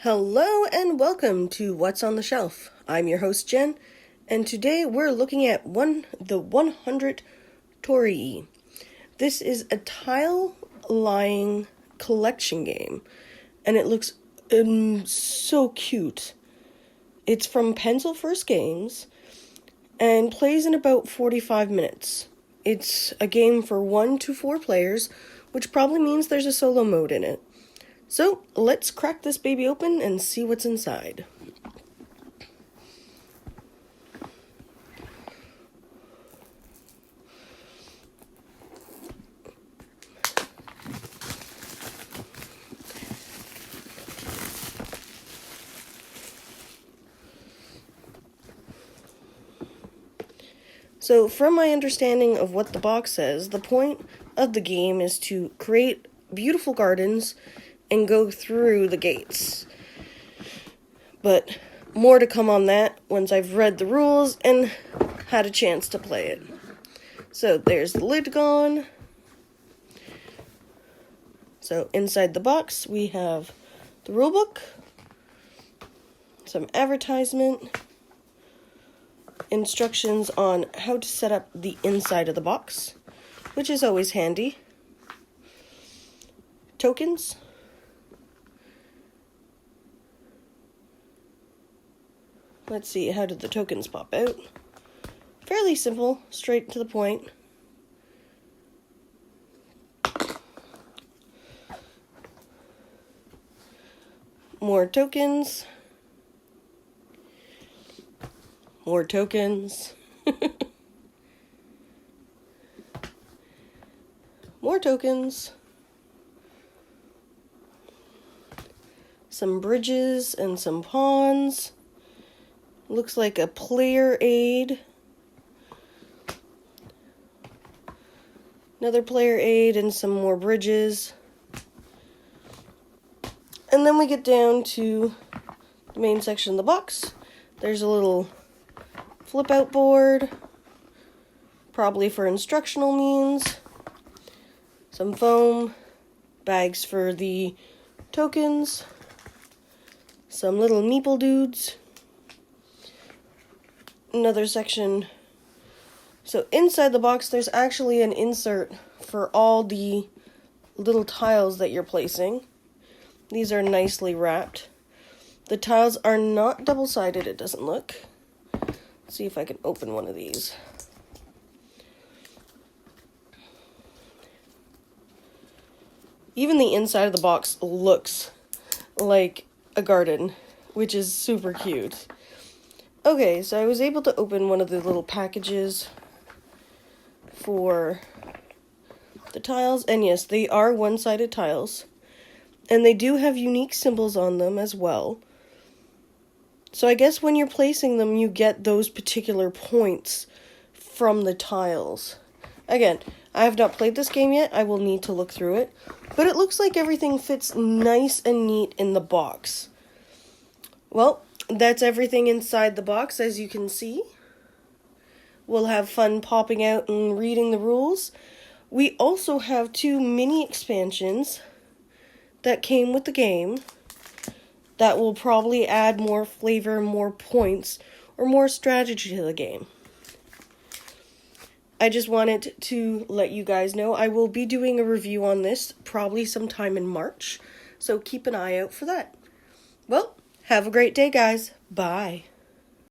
Hello and welcome to What's on the Shelf. I'm your host Jen, and today we're looking at the 100 Torii. This is a tile-laying collection game, and it looks so cute. It's from Pencil First Games, and plays in about 45 minutes. It's a game for 1 to 4 players, which probably means there's a solo mode in it. So, let's crack this baby open and see what's inside. So, from my understanding of what the box says, the point of the game is to create beautiful gardens and go through the gates. But more to come on that once I've read the rules and had a chance to play it. So there's the lid gone. So inside the box we have the rulebook, some advertisement, instructions on how to set up the inside of the box, which is always handy, tokens, let's see, how did the tokens pop out? Fairly simple, straight to the point. More tokens. More tokens. More tokens. Some bridges and some pawns. Looks like a player aid. Another player aid and some more bridges. And then we get down to the main section of the box. There's a little flip out board, probably for instructional means. Some foam, bags for the tokens, some little meeple dudes. Another section. So inside the box there's actually an insert for all the little tiles that you're placing. These are nicely wrapped. The tiles are not double-sided, it doesn't look. Let's see if I can open one of these. Even the inside of the box looks like a garden, which is super cute. Okay, so I was able to open one of the little packages for the tiles, and yes, they are one-sided tiles, and they do have unique symbols on them as well. So I guess when you're placing them, you get those particular points from the tiles. Again, I have not played this game yet, I will need to look through it, but it looks like everything fits nice and neat in the box. Well, that's everything inside the box, as you can see. We'll have fun popping out and reading the rules. We also have 2 mini expansions that came with the game that will probably add more flavor, more points, or more strategy to the game. I just wanted to let you guys know I will be doing a review on this probably sometime in March, so keep an eye out for that. Well, have a great day, guys. Bye.